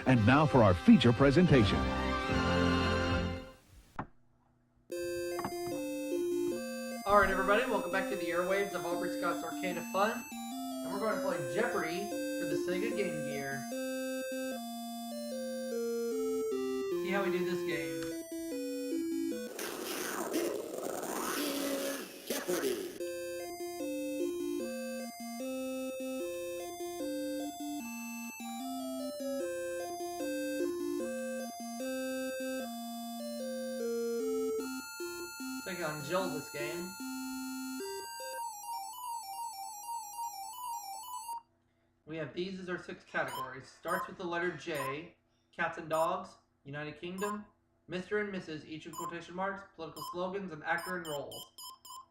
And now for our feature presentation. Alright everybody, welcome back to the airwaves of Aubrey Scott's Arcade of Fun. And we're going to play Jeopardy for the Sega Game Gear. See how we do this game. Jeopardy! Take on Jill this game. We have these as our 6 categories. Starts with the letter J, cats and dogs, United Kingdom, Mr. and Mrs., each in quotation marks, political slogans, and actor and roles.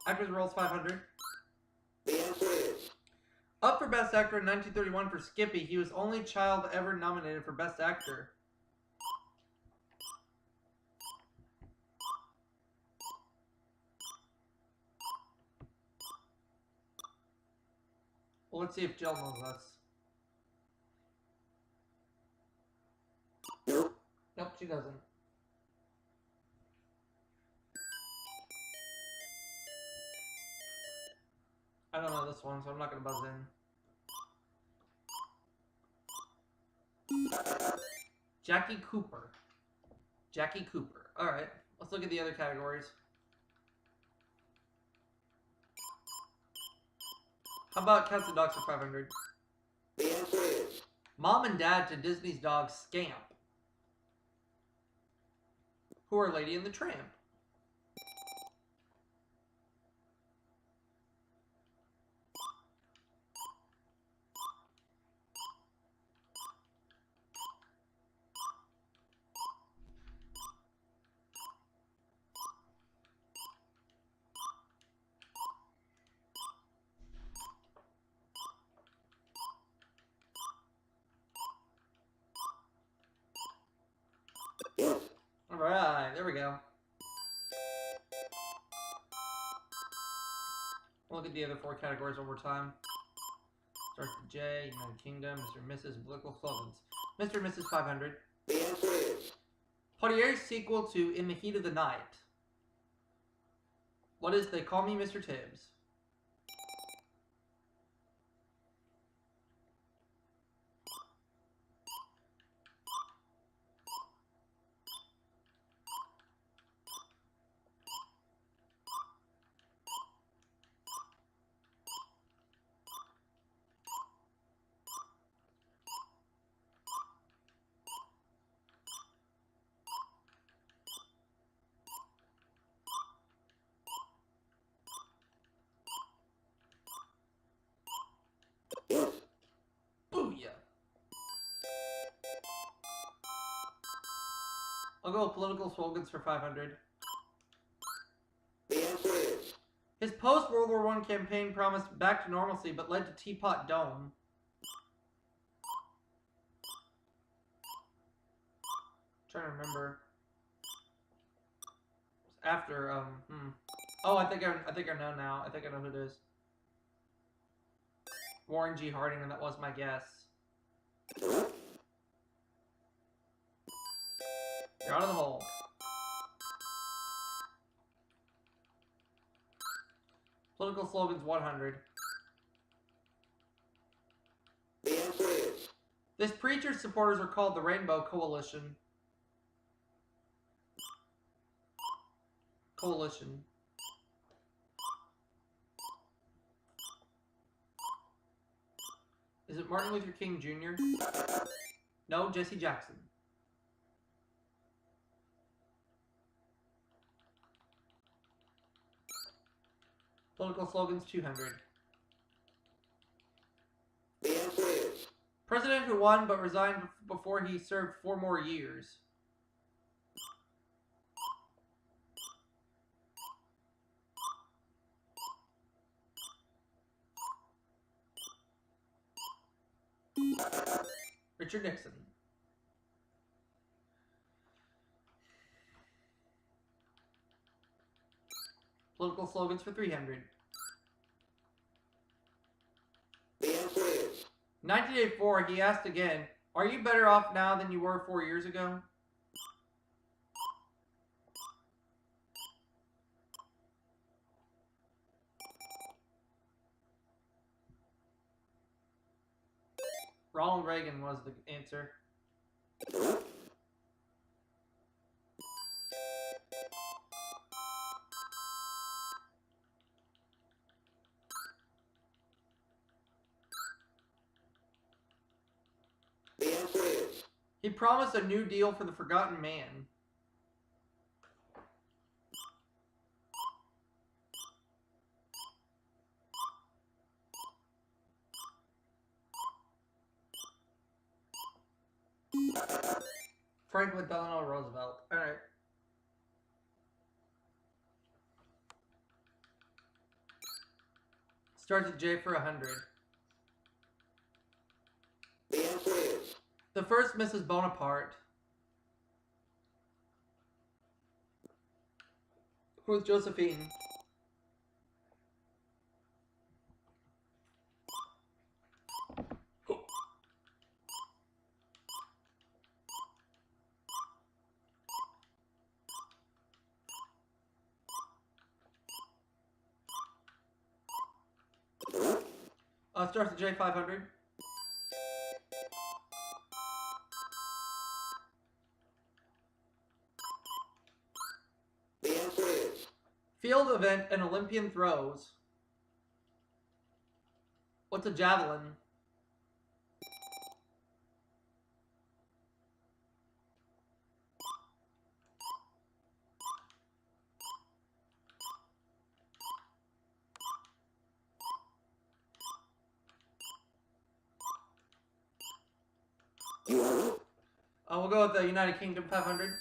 Actors roles 500. The answer is... Up for Best Actor in 1931 for Skippy, he was only child ever nominated for Best Actor. Well, let's see if Jill knows us. Nope. Nope, she doesn't. I don't know this one, so I'm not going to buzz in. Jackie Cooper. Jackie Cooper. Alright, let's look at the other categories. How about cats and dogs for 500? The answer is... Mom and Dad to Disney's dog Scamp. Who are Lady and the Tramp? Yes. Alright, there we go. We'll look at the other 4 categories one more time. Starts with J, United Kingdom, Mr. and Mrs., political slogans. Mr. and Mrs. 500. The answer is... Potier's sequel to In the Heat of the Night. What is They Call Me Mr. Tibbs? Yes. Booyah! I'll go with political slogans for 500. The answer is... His post-World War I campaign promised back to normalcy, but led to Teapot Dome. Trying to remember. It was after, Oh, I think I know now. I think I know who it is. Warren G. Harding, and that was my guess. Correct. You're out of the hole. Political slogans 100. The answer is... This preacher's supporters are called the Rainbow Coalition. Coalition. Is it Martin Luther King Jr.? No, Jesse Jackson. Political slogans 200. The answer is... President who won but resigned before he served 4 more years. Richard Nixon. Political slogans for 300. The answer is... 1984, he asked again, Are you better off now than you were 4 years ago? Ronald Reagan was the answer. The answer is He promised a new deal for the forgotten man. Franklin Delano Roosevelt. Alright. Starts with J for 100. the answer is The first Mrs. Bonaparte. Who was Josephine? Starts with J 500. the answer is Field event and Olympian throws. What's a javelin? you are right. We'll go with the United Kingdom 500.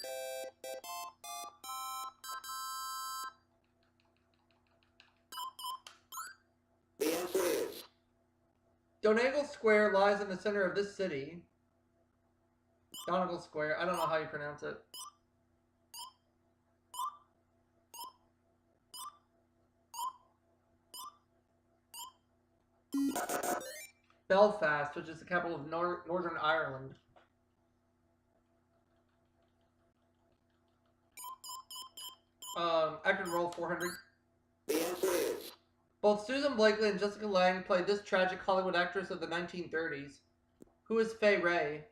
The answer is Donegal Square lies in the center of this city. Donegal Square. I don't know how you pronounce it. Belfast, which is the capital of Northern Ireland. Actor roll 400. the answer is Both Susan Blakely and Jessica Lange played this tragic Hollywood actress of the 1930s. Who is Fay Wray?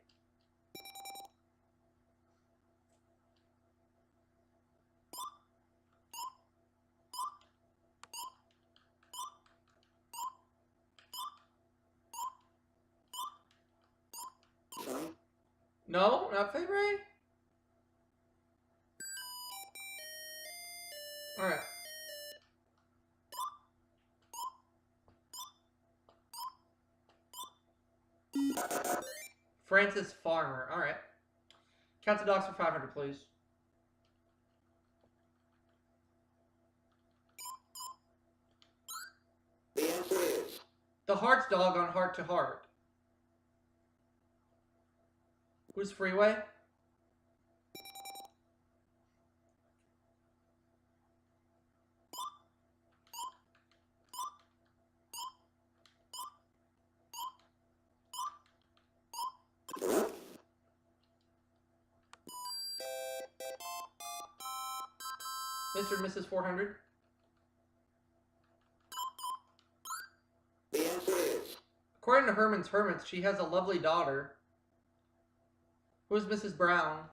sorry. No, not Fay Wray? Alright. Francis Farmer. Alright. Cats and dogs for 500, please. The answer is The Heart's dog on Heart to Heart. Who's Freeway? Mr. and Mrs. 400. the answer is According to Herman's Hermits, she has a lovely daughter. Who's Mrs. Brown?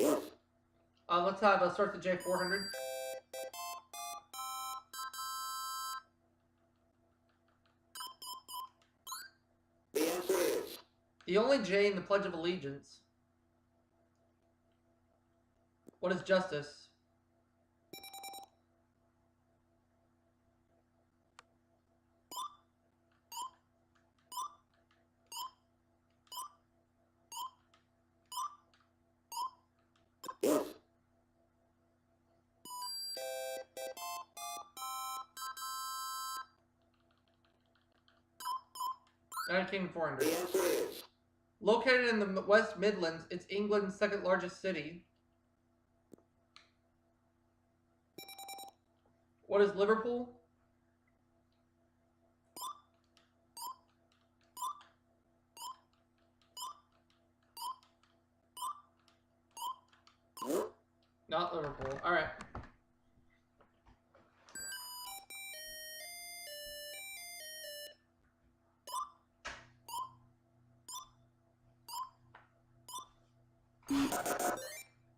yes. Let's have start the J400. The answer is The only J in the Pledge of Allegiance. What is justice? yes. United Kingdom 400. The answer is Located in the West Midlands, it's England's second largest city. What is Liverpool? nope. Not Liverpool. Alright.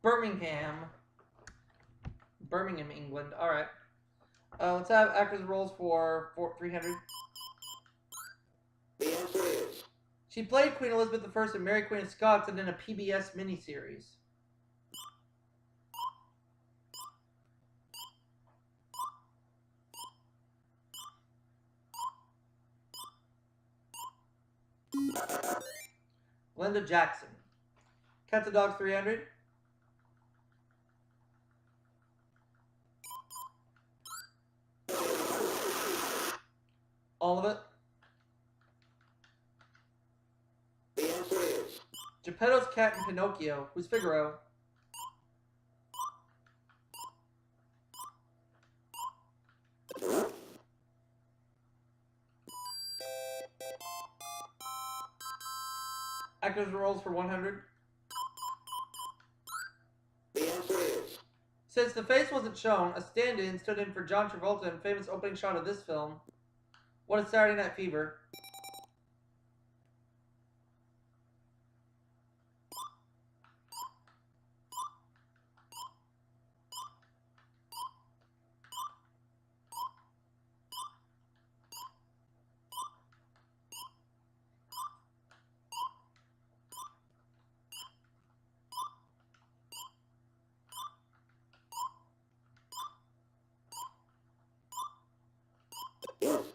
Birmingham. Birmingham, England. Alright. Let's have actors and roles for 300. The answer is She played Queen Elizabeth I and Mary Queen of Scots and in a PBS miniseries. Linda Jackson. Cats and Dogs 300. All of it. the answer is Geppetto's Cat and Pinocchio. Who's Figaro? nope. Actors and roles for 100. The answer is Since the face wasn't shown, a stand-in stood in for John Travolta in famous opening shot of this film. What is Saturday Night Fever? yes.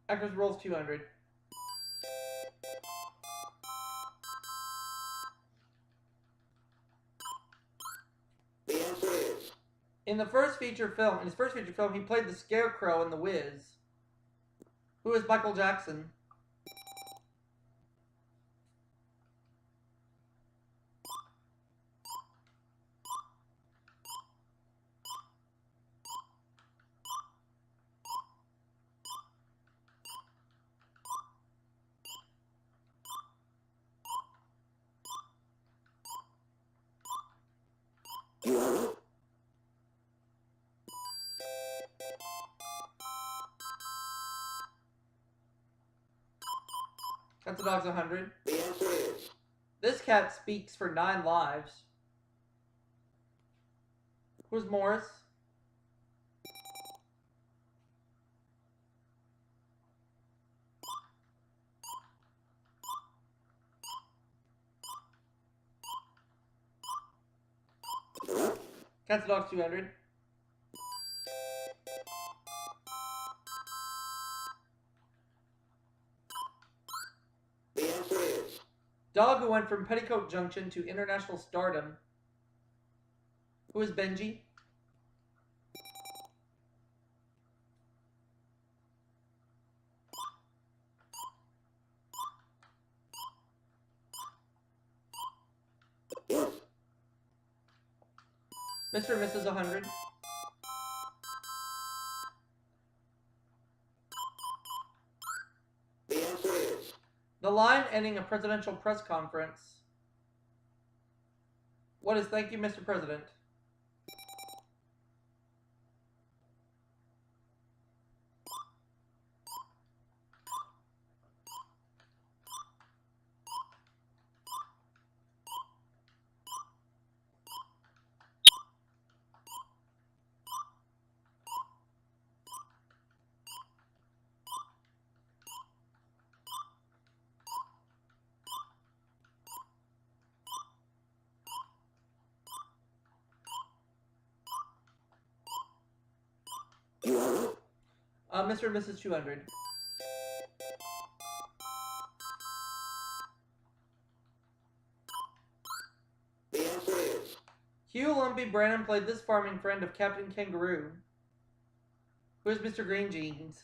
Actors and roles 200. The answer is In his first feature film, he played the Scarecrow in The Wiz. Who is Michael Jackson? you are right. Cats and Dogs 100. The answer is This cat speaks for 9 lives. Who's Morris? nope. Cats and Dogs 200. The answer is Dog who went from Petticoat Junction to international stardom. Who is Benji? yes. Mr. and Mrs. 100. The answer is The line ending a presidential press conference. What is thank you, Mr. President? you are right. Mr. and Mrs. 200. The answer is Hugh Lumpy Branham played this farming friend of Captain Kangaroo. Who is Mr. Green Jeans?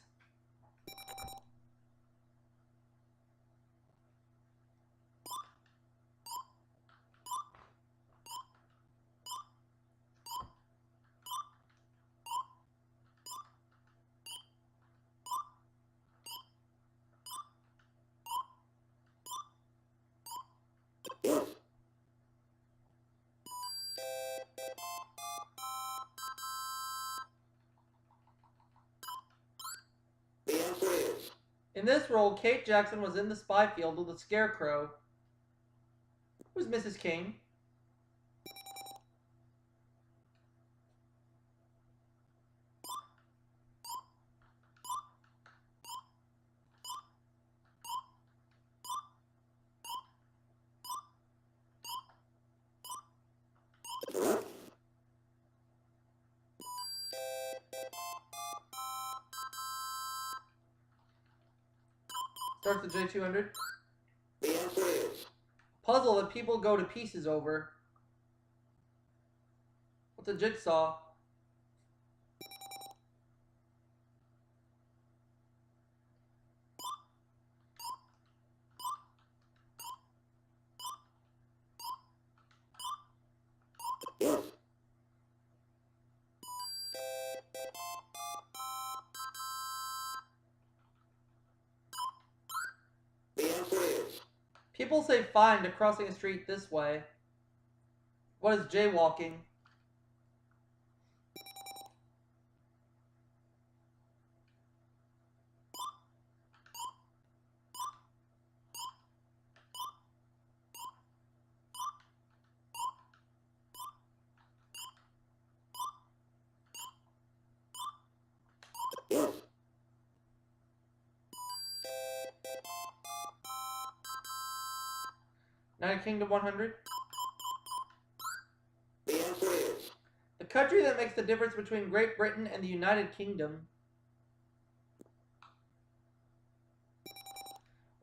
Yes. The answer is In this role, Kate Jackson was in the spy field with a scarecrow. Who's Mrs. King? correct. Starts with J200. The answer is Puzzle that people go to pieces over. What's a jigsaw? yes. The answer is People say fine to crossing a street this way. What is jaywalking? yes. United Kingdom 100. The answer is The country that makes the difference between Great Britain and the United Kingdom.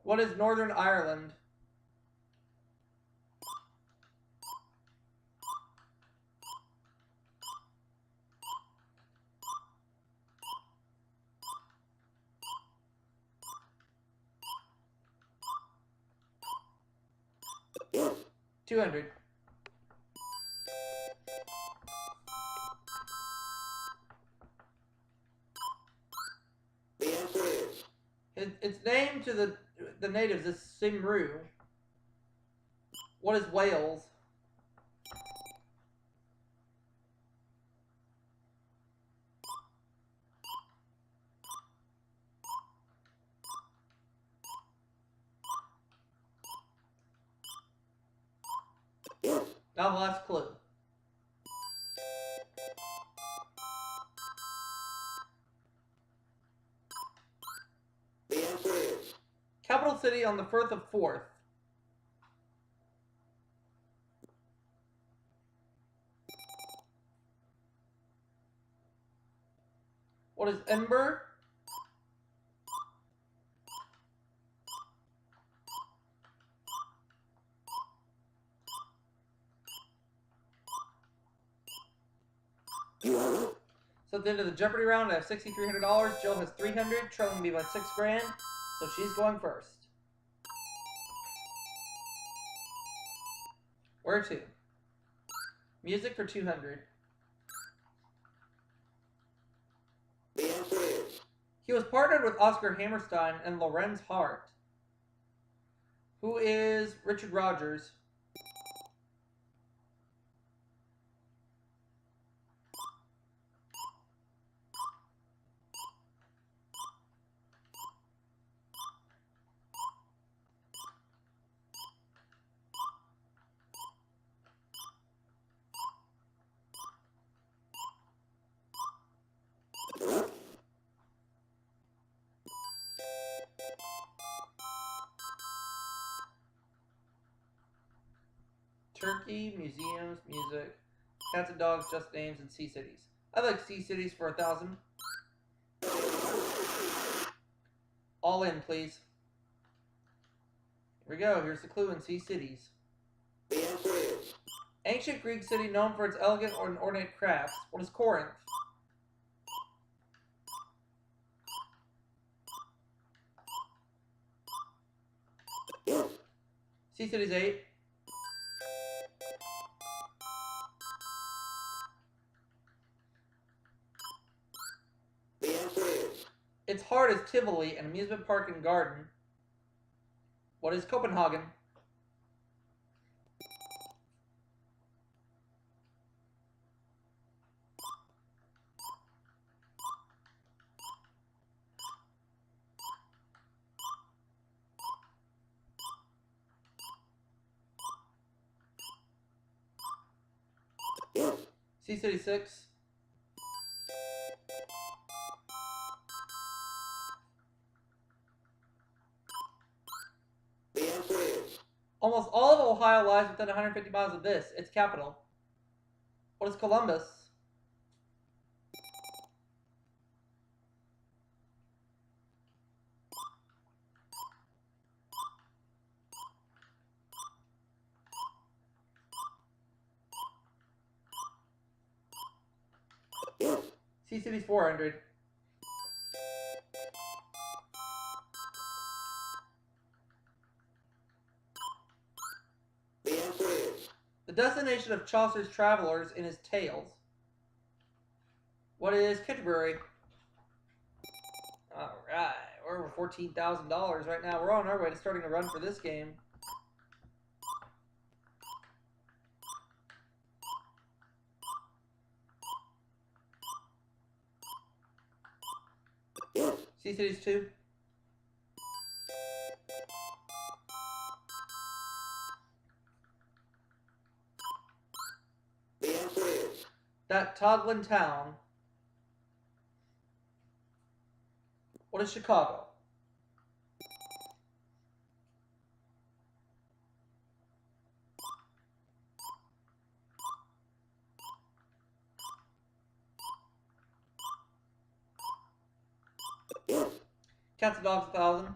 What is Northern Ireland? yes. 200. The answer is Its name to the natives is Simru. What is Wales? yes. Now the last clue. The answer is Capital city on the Firth of Forth. What is Ember? you are right. So at the end of the Jeopardy round, I have $6,300. Jill has 300, trailing me by 6 grand. So she's going first. Where to? Music for 200. The answer is He was partnered with Oscar Hammerstein and Lorenz Hart. Who is Richard Rogers? correct. Turkey, museums, music, cats and dogs, just names, and sea cities. I like sea cities for 1,000. All in, please. Here we go. Here's the clue in sea cities. The answer is Ancient Greek city known for its elegant and ornate crafts. What is Corinth? yes. Sea cities 8. The answer is Its heart is Tivoli, an amusement park and garden. What is Copenhagen? Sea City 6. The answer is Almost all of Ohio lies within 150 miles of this, its capital. What is Columbus? yes. Sea City's 400. The answer is The destination of Chaucer's travelers in his tales. What is Canterbury? Alright, we're over $14,000 right now. We're on our way to starting a run for this game. yes. Sea Cities 2. The answer is That Toglin town. What is Chicago? yes. Cats and Dogs 1,000.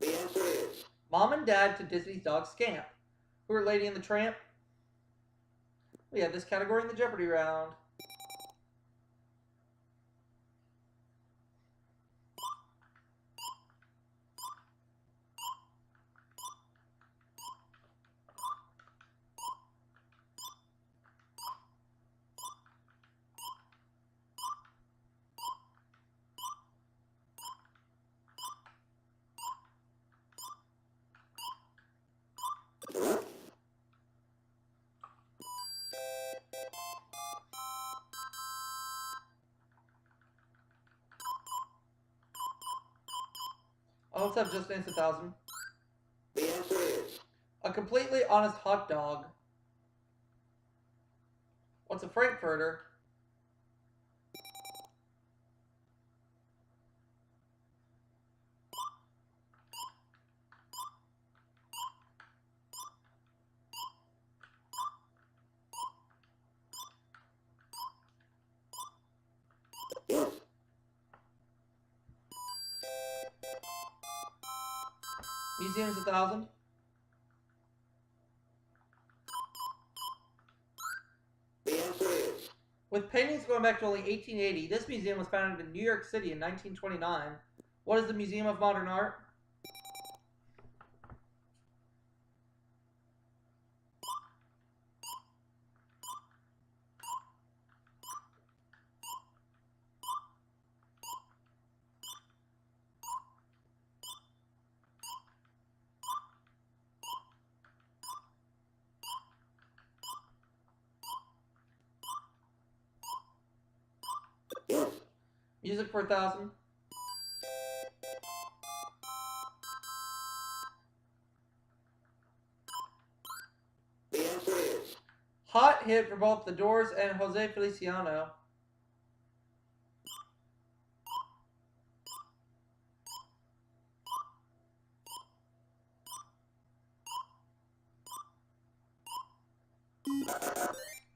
The answer is Mom and Dad to Disney's Dog Scamp. Who are Lady and the Tramp? We have this category in the Jeopardy round. Oh, let's have Just Dance 1,000. the answer is A completely honest hot dog. What's a Frankfurter? yes. Museum's 1,000. The answer is With paintings going back to only 1880, this museum was founded in New York City in 1929. What is the Museum of Modern Art? yes. Music for 1,000. The answer is Hot hit for both The Doors and Jose Feliciano.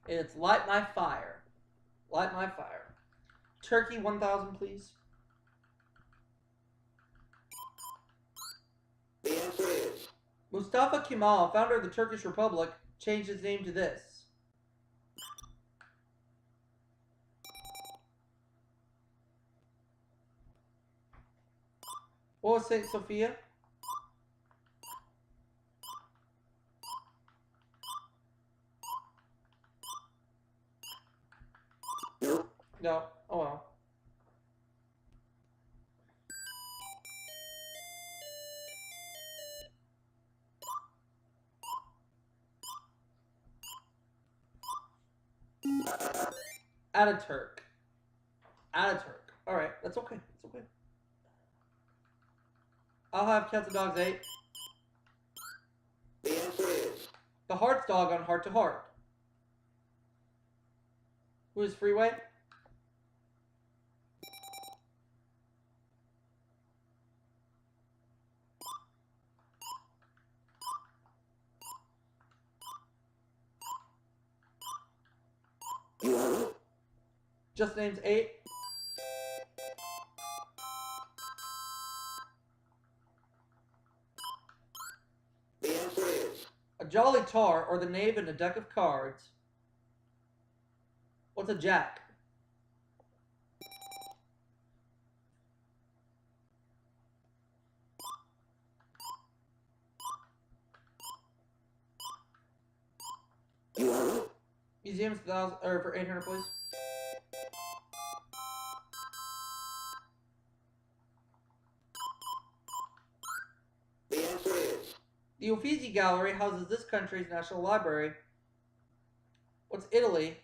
It's Light My Fire. Light My Fire. Turkey 1,000, please. the answer is Mustafa Kemal, founder of the Turkish Republic, changed his name to this. What was Saint Sophia? no. No. Oh well. Ataturk. Ataturk. Alright, that's okay. That's okay. I'll have Cats and Dogs 8. The answer is The Hearts dog on Heart to Heart. Who is Freeway? you have it. Just names 8. The answer is A Jolly Tar or the Knave in a deck of cards. What's a Jack? you have it. Museums 1,000 or for 800, please. The answer is The Uffizi Gallery houses this country's national library. What's Italy?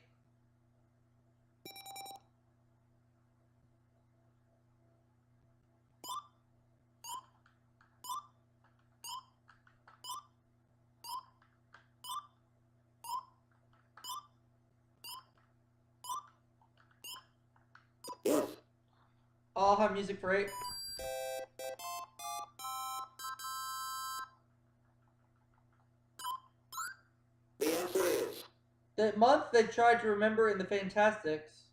yes. I'll have music for 8. The answer is The month they tried to remember in the Fantastics.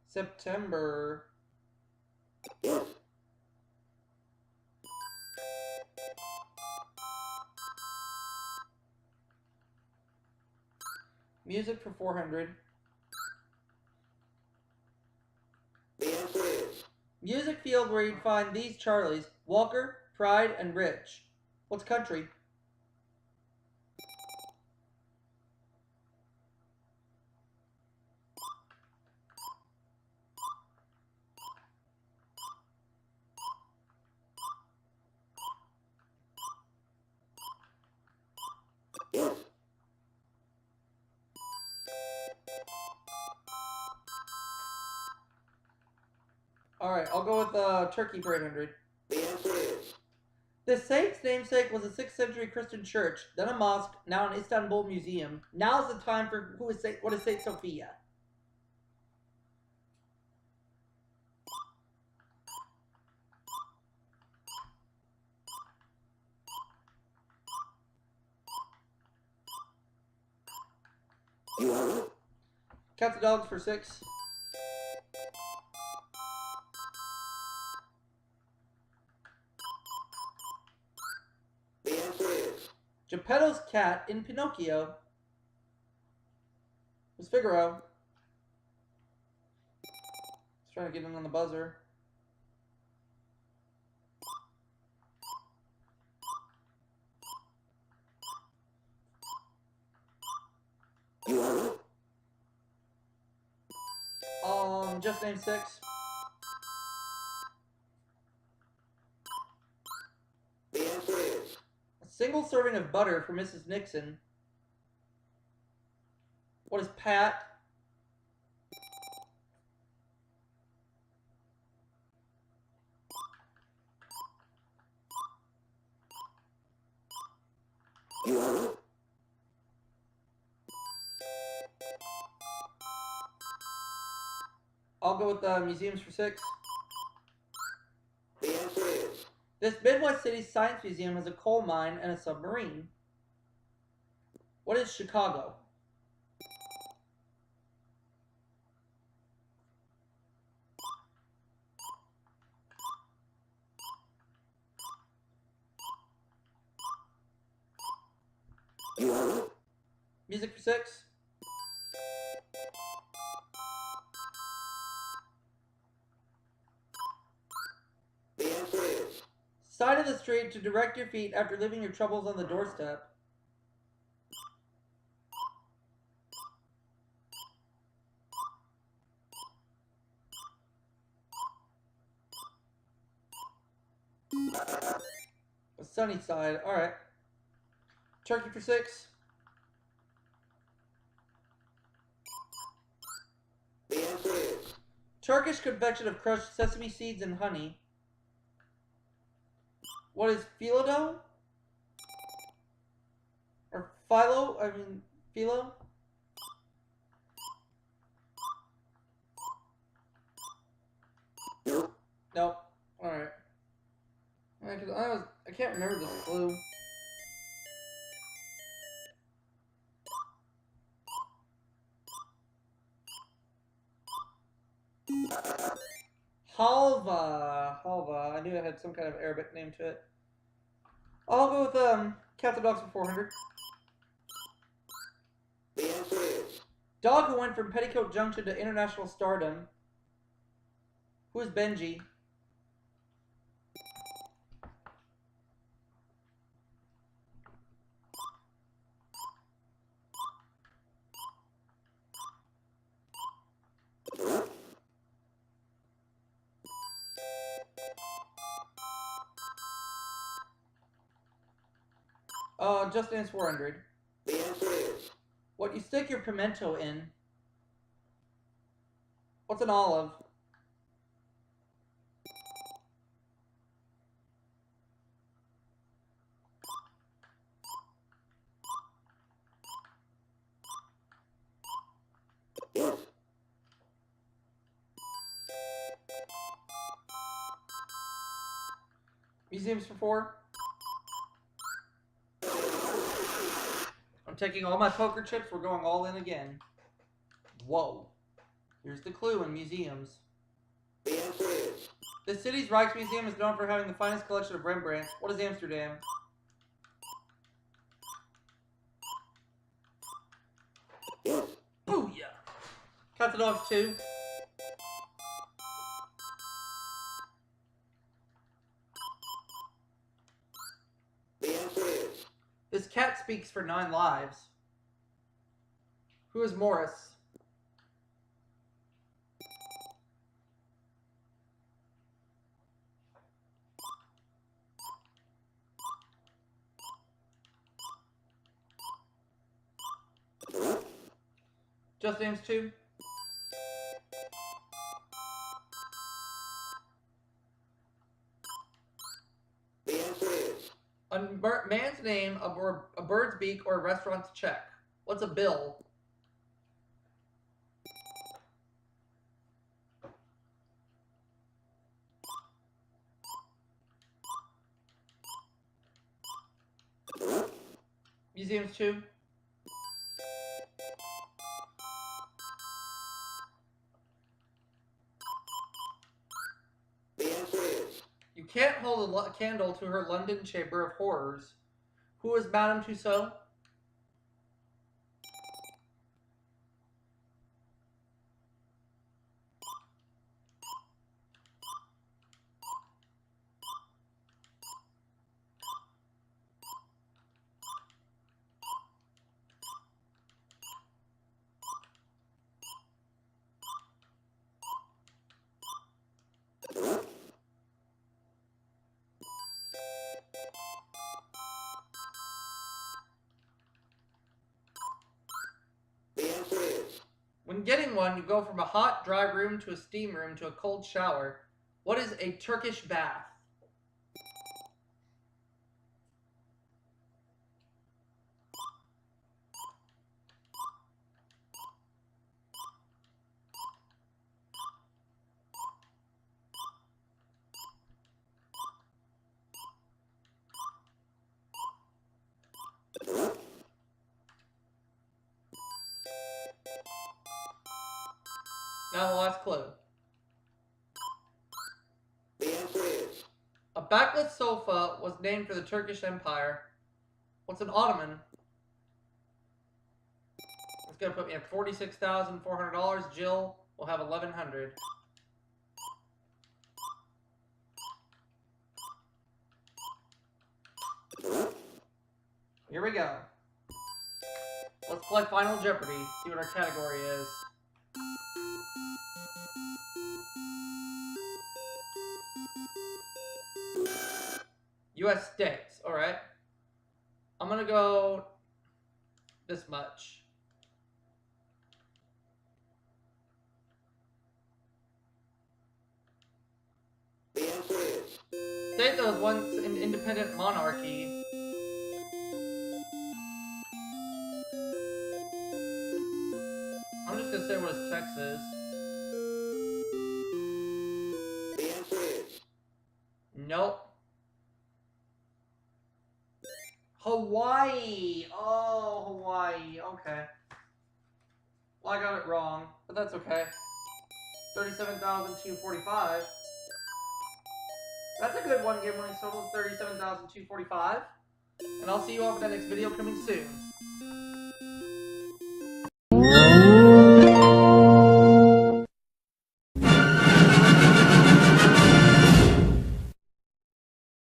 September. yes. Music for 400. The answer is Music field where you'd find these Charlies: Walker, Pride, and Rich. What's country? yes. Alright, I'll go with Turkey for 800. The answer is The saint's namesake was a 6th century Christian church, then a mosque, now an Istanbul museum. Now's the time for what is Saint Sophia? you have it. Cats and Dogs for 6. The answer is Geppetto's cat in Pinocchio was Figaro. He's trying to get in on the buzzer. you have it. Just name 6. The answer is A single serving of butter for Mrs. Nixon. What is Pat? you have it. I'll go with museums for 6. The answer is This Midwest City Science Museum has a coal mine and a submarine. What is Chicago? you have it. Music for 6. The answer is Side of the street to direct your feet after leaving your troubles on the doorstep. A sunny side. Alright. Turkey for 6. The answer is Turkish confection of crushed sesame seeds and honey. What is philo? Or philo? I mean, philo? nope. Nope. Alright. I can't remember this clue. Halva. Halva. I knew it had some kind of Arabic name to it. I'll go with Cats and Dogs for 400. The answer is Dog who went from Petticoat Junction to international stardom. Who is Benji? nope. Just Dance 400. The answer is What you stick your pimento in. What's an olive? yes. Museums for 4. I'm taking all my poker chips. We're going all in again. Whoa. Here's the clue in museums. The answer is The city's Rijksmuseum is known for having the finest collection of Rembrandts. What is Amsterdam? yes. Booyah! Cats and Dogs 2. The answer is This cat speaks for 9 lives. Who is Morris? nope. Just Dance 2. The answer is A man's name, a bird's beak, or a restaurant's check. What's a bill? nope. Museums 2. The answer is You can't hold a candle to her London Chamber of Horrors. Who is Madame Tussauds? nope. The answer is When getting one, you go from a hot, dry room to a steam room to a cold shower. What is a Turkish bath? nope. Now the last clue. The answer is A backless sofa was named for the Turkish Empire. What's an ottoman? It's gonna put me at $46,400. Jill will have $1,100. nope. Here we go. Let's play Final Jeopardy. See what our category is. U.S. states. All right. I'm gonna go this much. The answer is State that was once an independent monarchy. I'm just gonna say what is Texas. the answer is Nope. Hawaii. Oh, Hawaii. Okay. Well, I got it wrong, but that's okay. 37,245. That's a good one. Game winning total is 37,245. And I'll see you all for the next video coming soon.